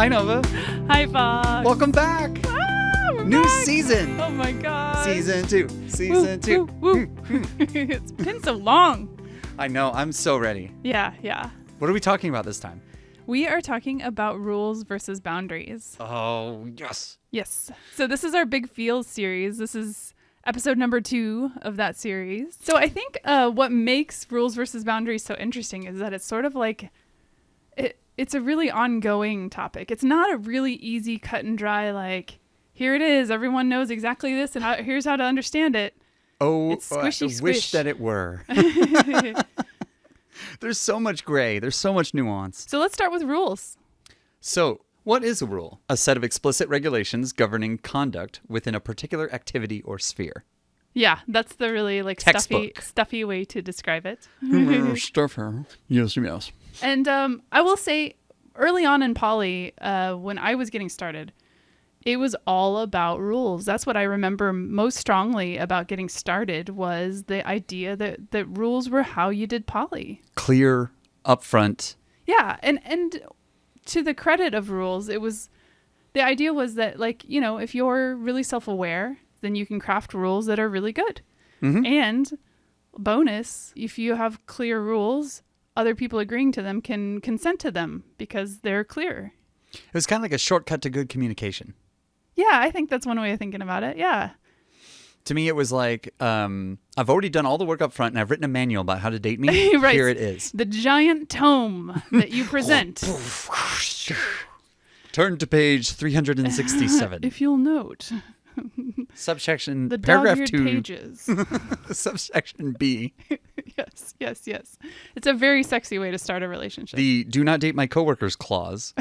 Hi, Nova. Hi, Fox. Welcome back. We're New back. season. Oh, my God. Season 2. Season 2. Woo. It's been so long. I know. I'm so ready. Yeah. What are we talking about this time? We are talking about rules versus boundaries. Oh, yes. Yes. So this is our Big Feels series. This is episode number 2 of that series. So I think what makes rules versus boundaries so interesting is that it's sort of like it's a really ongoing topic. It's not a really easy cut and dry, like, here it is. Everyone knows exactly this and here's how to understand it. Oh, It's squishy I wish that it were. There's so much gray. There's so much nuance. So let's start with rules. So, what is a rule? A set of explicit regulations governing conduct within a particular activity or sphere. Yeah, that's the really like stuffy way to describe it. Stuffer. Yes. And I will say, early on in poly, when I was getting started, it was all about rules. That's what I remember most strongly about getting started was the idea that rules were how you did poly. Clear, upfront. Yeah, and to the credit of rules, the idea was that, like, you know, if you're really self-aware, then you can craft rules that are really good. Mm-hmm. And bonus, if you have clear rules, other people agreeing to them can consent to them because they're clear. It was kind of like a shortcut to good communication. Yeah, I think that's one way of thinking about it. Yeah. To me, it was like, I've already done all the work up front, and I've written a manual about how to date me. Right. Here it is. The giant tome that you present. Turn to page 367. If you'll note. Subsection, The paragraph dog-eared 2. pages. Subsection B. Yes. It's a very sexy way to start a relationship. The do not date my coworkers clause.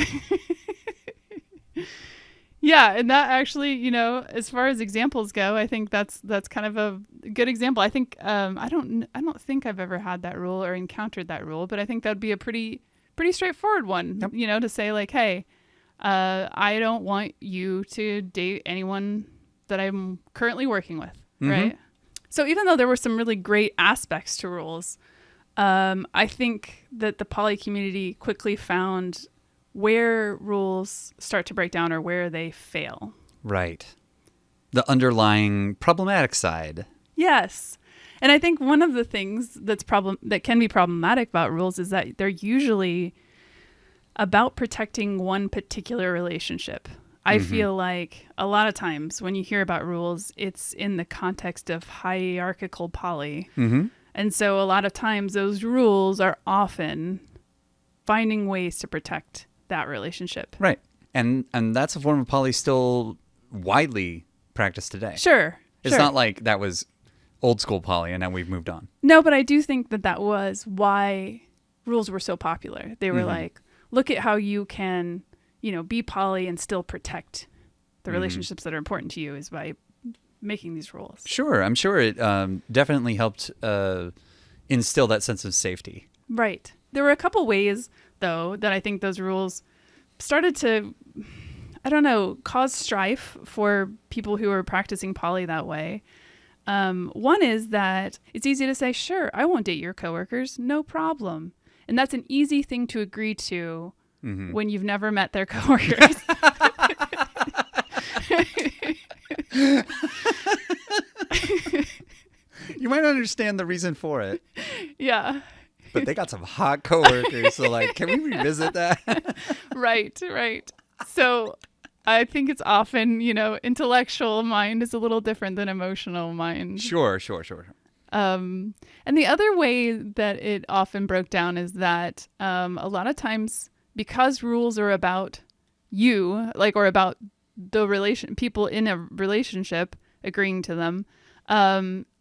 Yeah, and that actually, you know, as far as examples go, I think that's kind of a good example. I think I don't think I've ever had that rule or encountered that rule, but I think that'd be a pretty straightforward one. Yep. You know, to say like, hey, I don't want you to date anyone that I'm currently working with, mm-hmm. right? So even though there were some really great aspects to rules, I think that the poly community quickly found where rules start to break down or where they fail. Right. The underlying problematic side. Yes. And I think one of the things that can be problematic about rules is that they're usually about protecting one particular relationship. I feel like a lot of times when you hear about rules, it's in the context of hierarchical poly. Mm-hmm. And so a lot of times those rules are often finding ways to protect that relationship. Right. And that's a form of poly still widely practiced today. Sure. It's not like that was old school poly and now we've moved on. No, but I do think that was why rules were so popular. They were like, look at how you can, you know, be poly and still protect the relationships that are important to you is by making these rules. Sure. I'm sure it definitely helped instill that sense of safety. Right. There were a couple ways, though, that I think those rules started to, I don't know, cause strife for people who are practicing poly that way. One is that it's easy to say, sure, I won't date your coworkers, no problem. And that's an easy thing to agree to when you've never met their coworkers. You might understand the reason for it. Yeah. But they got some hot coworkers, so like, can we revisit that? Right. So I think it's often, you know, intellectual mind is a little different than emotional mind. Sure. And the other way that it often broke down is that a lot of times because rules are about you, like, or about the people in a relationship agreeing to them,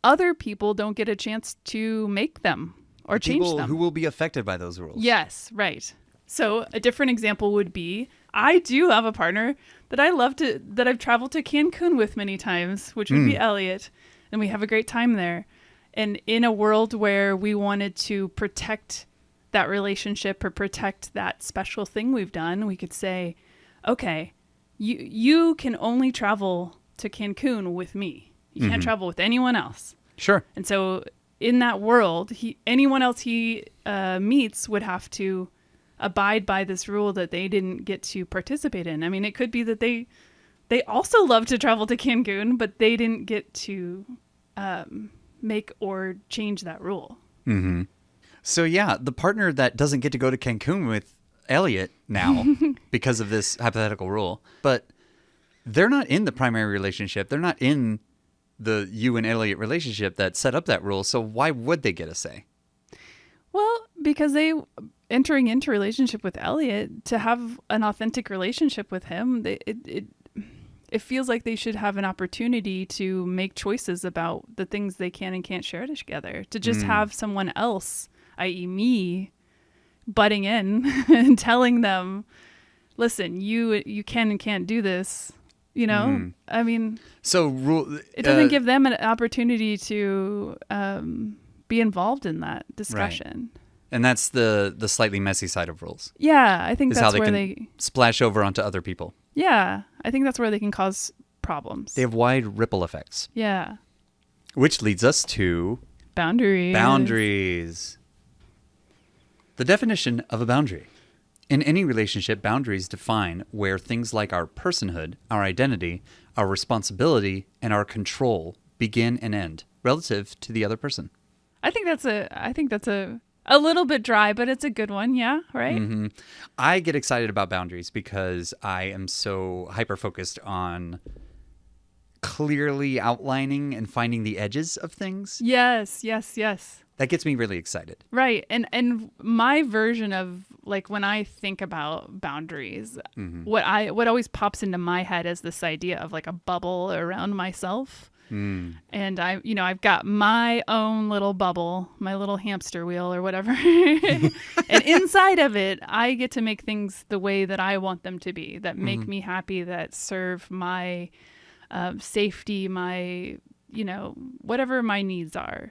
other people don't get a chance to make them or change them. People who will be affected by those rules. Yes, right. So a different example would be, I do have a partner that I've traveled to Cancun with many times, which would be Elliot, and we have a great time there. And in a world where we wanted to protect that relationship or protect that special thing we've done, we could say, okay, you can only travel to Cancun with me. You can't travel with anyone else. Sure. And so in that world, anyone else he meets would have to abide by this rule that they didn't get to participate in. I mean, it could be that they also love to travel to Cancun, but they didn't get to make or change that rule. Mm-hmm. So yeah, the partner that doesn't get to go to Cancun with Elliot now because of this hypothetical rule, but they're not in the primary relationship. They're not in the you and Elliot relationship that set up that rule. So why would they get a say? Well, because they entering into relationship with Elliot to have an authentic relationship with him, it feels like they should have an opportunity to make choices about the things they can and can't share together. To just have someone else, i.e. me, butting in and telling them, listen, you can and can't do this. You know, I mean, it doesn't give them an opportunity to be involved in that discussion. Right. And that's the slightly messy side of rules. Yeah, I think is that's how where they splash over onto other people. Yeah, I think that's where they can cause problems. They have wide ripple effects. Yeah. Which leads us to boundaries. Boundaries. The definition of a boundary. In any relationship, boundaries define where things like our personhood, our identity, our responsibility, and our control begin and end relative to the other person. I think that's a little bit dry, but it's a good one. Yeah, right? Mm-hmm. I get excited about boundaries because I am so hyper-focused on clearly outlining and finding the edges of things. Yes. That gets me really excited. Right. And my version of, like, when I think about boundaries, what always pops into my head is this idea of like a bubble around myself. And I've got my own little bubble, my little hamster wheel or whatever. And inside of it, I get to make things the way that I want them to be, that make me happy, that serve my safety, my, whatever my needs are.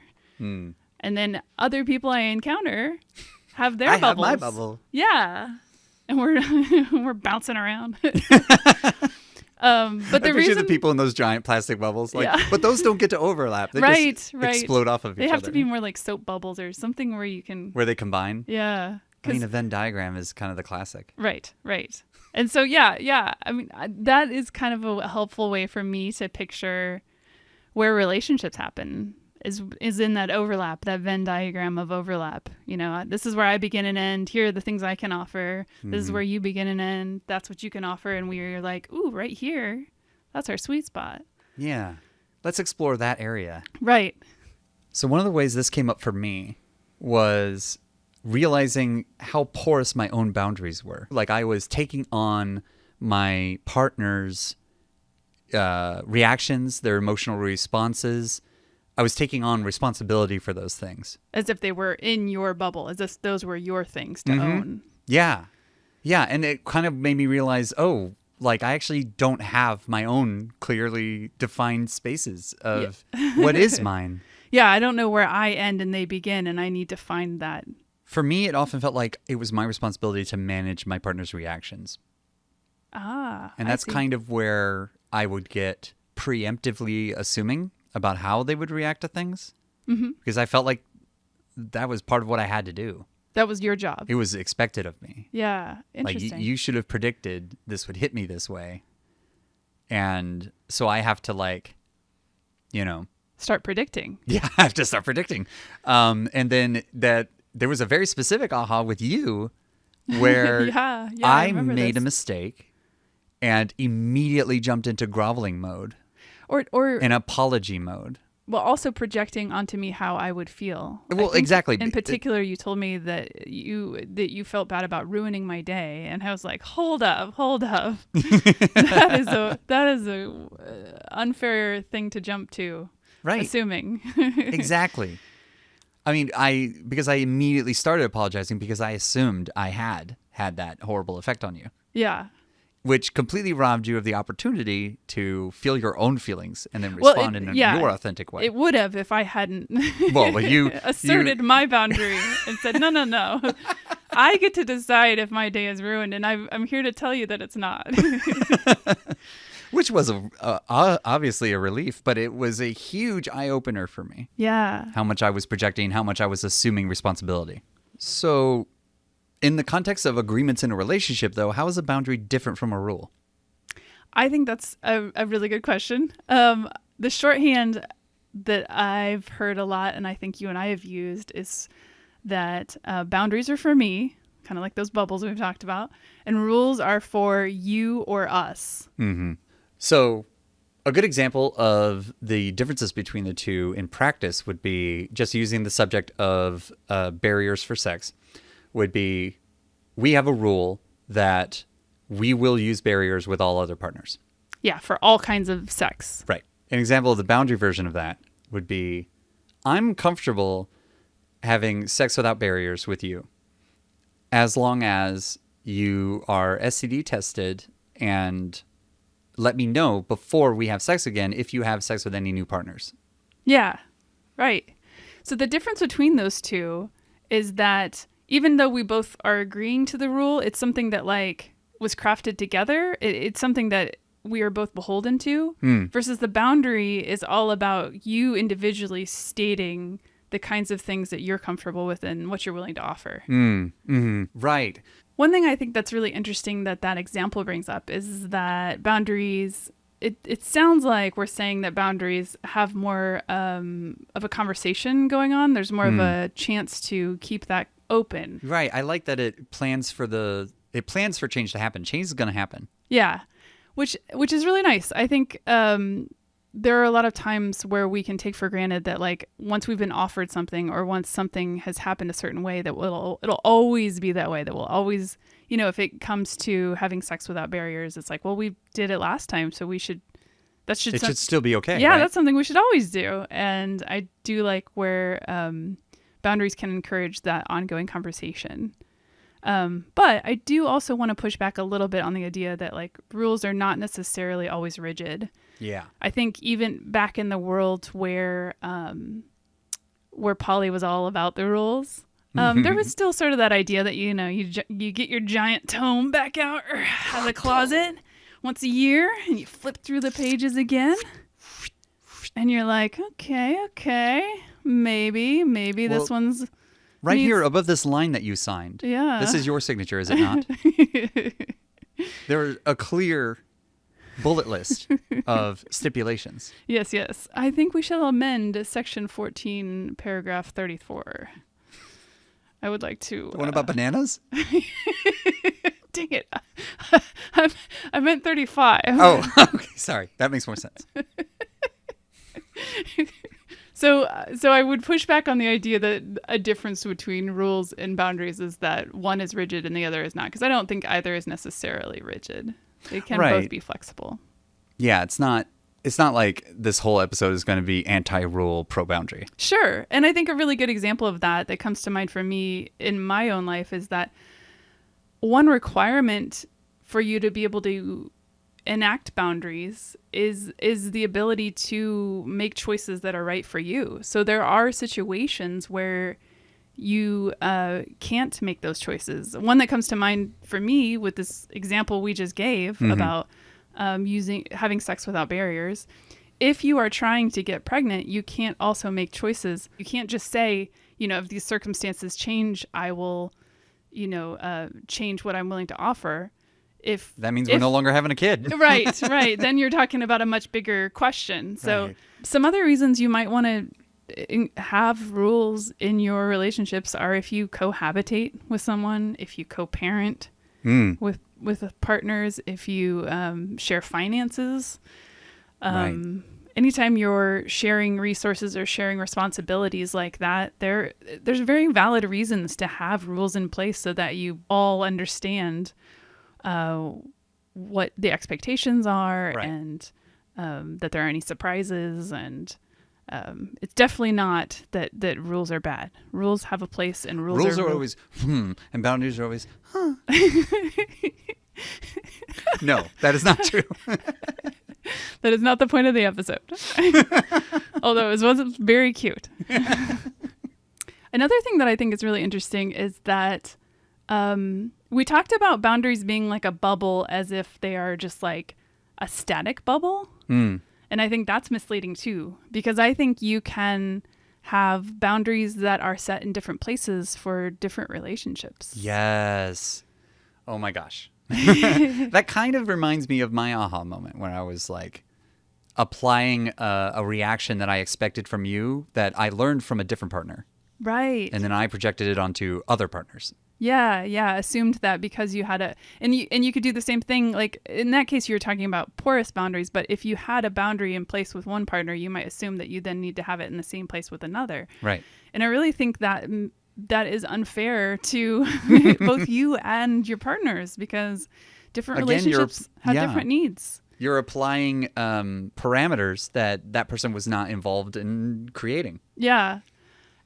And then other people I encounter have their bubbles. I have my bubble. Yeah. And we're bouncing around. But the reason the people in those giant plastic bubbles, but those don't get to overlap. They just explode off of each other. They have to be more like soap bubbles or something where they combine. Yeah. I mean, a Venn diagram is kind of the classic. Right. And so, yeah. I mean, that is kind of a helpful way for me to picture where relationships happen. Is in that overlap, that Venn diagram of overlap. This is where I begin and end. Here are the things I can offer. This is where you begin and end. That's what you can offer. And we're like, ooh, right here. That's our sweet spot. Yeah. Let's explore that area. Right. So one of the ways this came up for me was realizing how porous my own boundaries were. Like I was taking on my partner's reactions, their emotional responses. I was taking on responsibility for those things. As if they were in your bubble, as if those were your things to own. Yeah. Yeah. And it kind of made me realize, I actually don't have my own clearly defined spaces of what is mine. Yeah. I don't know where I end and they begin, and I need to find that. For me, it often felt like it was my responsibility to manage my partner's reactions. And that's kind of where I would get preemptively assuming about how they would react to things, because I felt like that was part of what I had to do. That was your job. It was expected of me. Yeah, interesting. Like you should have predicted this would hit me this way, and so I have to start predicting. Yeah, I have to start predicting. And then that there was a very specific aha with you, where I made a mistake and immediately jumped into groveling mode. Or an apology mode. Well, also projecting onto me how I would feel. Well, exactly. In particular, you told me that you felt bad about ruining my day, and I was like, hold up. that is a unfair thing to jump to. Right. Assuming. Exactly. I mean, because I immediately started apologizing because I assumed I had that horrible effect on you. Yeah. Which completely robbed you of the opportunity to feel your own feelings and then respond in your authentic way. It would have if I hadn't you asserted my boundary and said, no. I get to decide if my day is ruined, and I'm here to tell you that it's not. Which was obviously a relief, but it was a huge eye-opener for me. Yeah. How much I was projecting, how much I was assuming responsibility. So In the context of agreements in a relationship, though, how is a boundary different from a rule? I think that's a really good question. The shorthand that I've heard a lot, and I think you and I have used, is that boundaries are for me, kind of like those bubbles we've talked about, and rules are for you or us. Mm-hmm. So a good example of the differences between the two in practice would be, just using the subject of barriers for sex, would be, we have a rule that we will use barriers with all other partners. Yeah, for all kinds of sex. Right. An example of the boundary version of that would be, I'm comfortable having sex without barriers with you as long as you are STD tested and let me know before we have sex again if you have sex with any new partners. Yeah, right. So the difference between those two is that even though we both are agreeing to the rule, it's something that like was crafted together. It's something that we are both beholden to, versus the boundary is all about you individually stating the kinds of things that you're comfortable with and what you're willing to offer. Right. One thing I think that's really interesting that example brings up is that boundaries, it sounds like we're saying that boundaries have more of a conversation going on. There's more of a chance to keep that open. Right. I like that it plans for change to happen. Change is going to happen. Yeah. Which is really nice. I think there are a lot of times where we can take for granted that like once we've been offered something or once something has happened a certain way that it'll always be that way, that will always, if it comes to having sex without barriers, it's like, well, we did it last time, so it should still be okay. Yeah, right? That's something we should always do. And I do like where boundaries can encourage that ongoing conversation. But I do also want to push back a little bit on the idea that like rules are not necessarily always rigid. Yeah. I think even back in the world where poly was all about the rules, there was still sort of that idea that, you get your giant tome back out of the closet once a year and you flip through the pages again and you're like, okay, maybe this one's right here above this line that you signed. Yeah. This is your signature, is it not? There's a clear bullet list of stipulations. Yes. I think we shall amend section 14, paragraph 34. I would like to... The one about bananas? Dang it. I meant 35. Oh, okay. Sorry. That makes more sense. So I would push back on the idea that a difference between rules and boundaries is that one is rigid and the other is not, because I don't think either is necessarily rigid. They can both be flexible. Yeah, it's not like this whole episode is going to be anti-rule, pro-boundary. Sure. And I think a really good example of that comes to mind for me in my own life is that one requirement for you to be able to enact boundaries is the ability to make choices that are right for you. So there are situations where you can't make those choices. One that comes to mind for me with this example we just gave about having sex without barriers. If you are trying to get pregnant, you can't also make choices. You can't just say, if these circumstances change, I will, change what I'm willing to offer. If that means we're no longer having a kid. Right. Then you're talking about a much bigger question. So some other reasons you might want to have rules in your relationships are if you cohabitate with someone, if you co-parent with partners, if you share finances. Anytime you're sharing resources or sharing responsibilities like that, there's very valid reasons to have rules in place so that you all understand what the expectations are and that there are any surprises. And it's definitely not that rules are bad. Rules have a place, and rules are always and boundaries are always No, that is not true. That is not the point of the episode. Although it was very cute. Another thing that I think is really interesting is that we talked about boundaries being like a bubble as if they are just like a static bubble. And I think that's misleading too, because I think you can have boundaries that are set in different places for different relationships. Yes. Oh my gosh. That kind of reminds me of my aha moment when I was like applying a reaction that I expected from you that I learned from a different partner. Right. And then I projected it onto other partners. Yeah. Assumed that because you had and you could do the same thing. Like in that case, you were talking about porous boundaries. But if you had a boundary in place with one partner, you might assume that you then need to have it in the same place with another. Right. And I really think that that is unfair to both you and your partners because different relationships have different needs. You're applying parameters that person was not involved in creating. Yeah.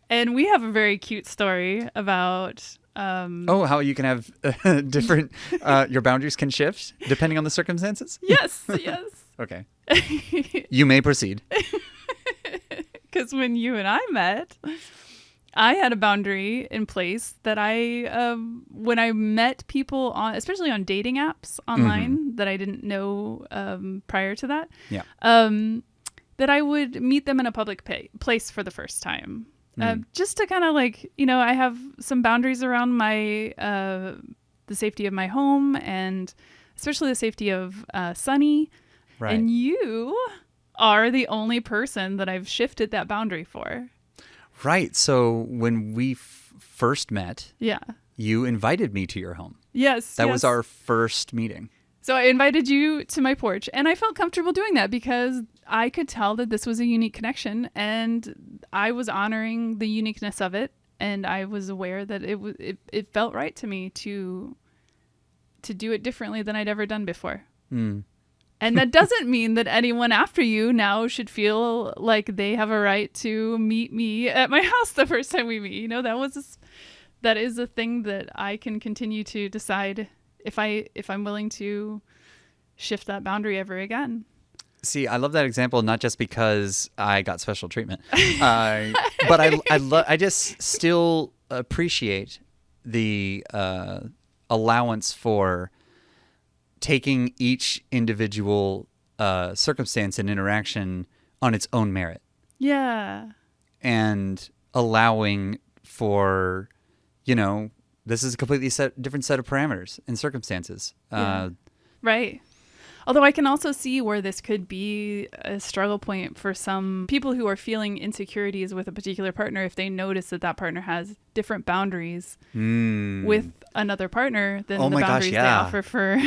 And we have a very cute story about... how you can have different... your boundaries can shift depending on the circumstances? Yes. Okay. You may proceed. Because when you and I met, I had a boundary in place that when I met people on, especially on dating apps online that I didn't know prior to that, that I would meet them in a public place for the first time. Just to kind of like, I have some boundaries around the safety of my home and especially the safety of Sunny. Right. And you are the only person that I've shifted that boundary for. Right. So when we first met, you invited me to your home. Yes. That was our first meeting. So I invited you to my porch, and I felt comfortable doing that because I could tell that this was a unique connection, and I was honoring the uniqueness of it, and I was aware that it felt right to me to do it differently than I'd ever done before. And that doesn't mean that anyone after you now should feel like they have a right to meet me at my house the first time we meet. That is a thing that I can continue to decide if I'm willing to shift that boundary ever again. See, I love that example, not just because I got special treatment, but I just still appreciate the allowance for taking each individual circumstance and interaction on its own merit. Yeah. And allowing for, this is a completely different set of parameters and circumstances. Right. Although I can also see where this could be a struggle point for some people who are feeling insecurities with a particular partner if they notice that partner has different boundaries with another partner than the boundaries they offer for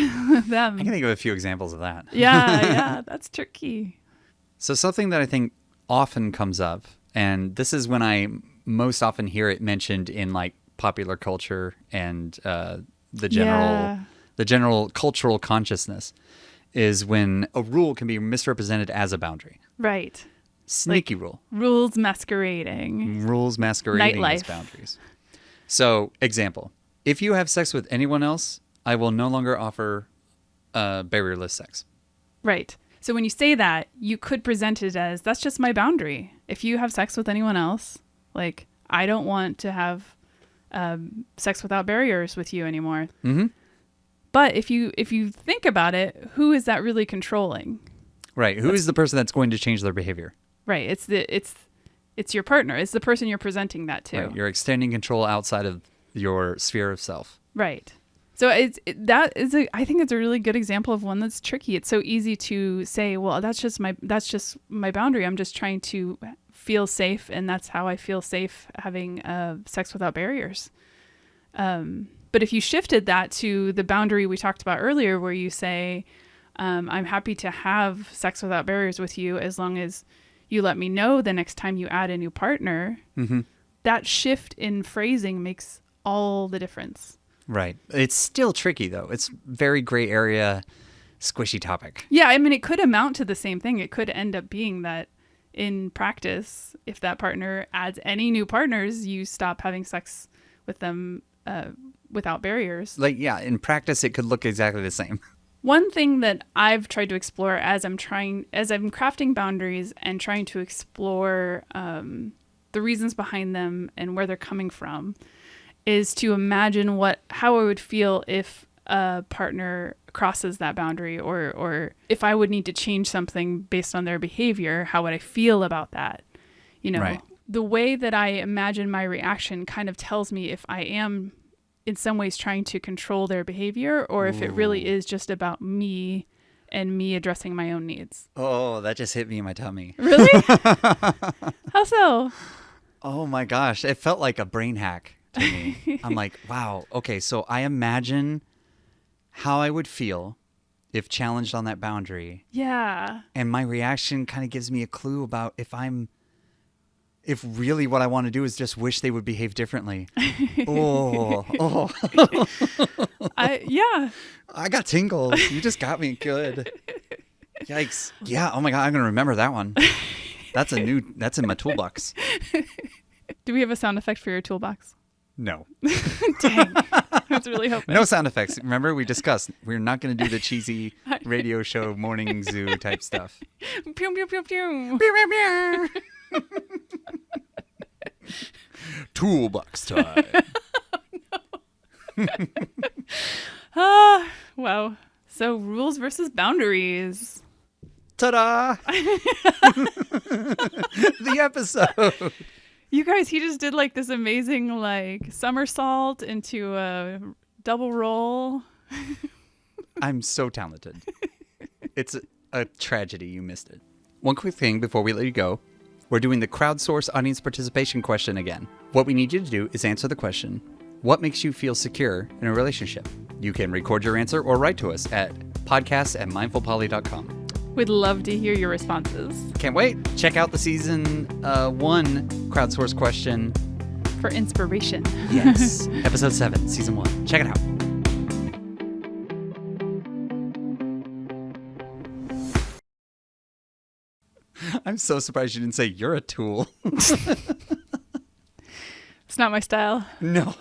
them. I can think of a few examples of that. Yeah, that's tricky. So something that I think often comes up, and this is when I most often hear it mentioned in like popular culture and the general cultural consciousness, is when a rule can be misrepresented as a boundary. Right. Sneaky rule. Rules masquerading Nightlife. As boundaries. So, example. If you have sex with anyone else, I will no longer offer barrierless sex. Right. So when you say that, you could present it as, that's just my boundary. If you have sex with anyone else, like, I don't want to have sex without barriers with you anymore. Mm-hmm. But if you think about it, who is that really controlling? Right. Who is the person that's going to change their behavior? Right. It's your partner. It's the person you're presenting that to. Right. You're extending control outside of your sphere of self. Right. So I think it's a really good example of one that's tricky. It's so easy to say, well, that's just my boundary. I'm just trying to feel safe, and that's how I feel safe having sex without barriers. But if you shifted that to the boundary we talked about earlier, where you say, I'm happy to have sex without barriers with you as long as you let me know the next time you add a new partner, that shift in phrasing makes all the difference. Right. It's still tricky, though. It's very gray area, squishy topic. Yeah, I mean, it could amount to the same thing. It could end up being that in practice, if that partner adds any new partners, you stop having sex with them without barriers. Like, yeah, in practice, it could look exactly the same. One thing that I've tried to explore as I'm crafting boundaries and trying to explore the reasons behind them and where they're coming from is to imagine how I would feel if a partner crosses that boundary, or if I would need to change something based on their behavior, how would I feel about that? Right. the way that I imagine my reaction kind of tells me if I am in some ways trying to control their behavior or if it really is just about me and me addressing my own needs. Oh, that just hit me in my tummy. Really? How so? Oh my gosh. It felt like a brain hack to me. I'm like, wow. Okay, so I imagine how I would feel if challenged on that boundary. Yeah. And my reaction kind of gives me a clue about if really what I want to do is just wish they would behave differently. Oh. Yeah. I got tingles. You just got me good. Yikes. Yeah. Oh my God. I'm going to remember that one. That's in my toolbox. Do we have a sound effect for your toolbox? No. Dang. I was really hoping. No sound effects. Remember, we discussed we're not going to do the cheesy radio show morning zoo type stuff. Pew, pew, pew, pew. Pew, pew, pew. Toolbox time. Wow. So rules versus boundaries. Ta-da! The episode. You guys, he just did like this amazing like somersault into a double roll. I'm so talented. It's a tragedy you missed it. One quick thing before we let you go. We're doing the crowdsource audience participation question again. What we need you to do is answer the question, what makes you feel secure in a relationship? You can record your answer or write to us at podcast@mindfulpoly.com. We'd love to hear your responses. Can't wait. Check out the season 1 crowdsource question. For inspiration. Yes. Episode 7, season 1. Check it out. I'm so surprised you didn't say you're a tool. It's not my style. No.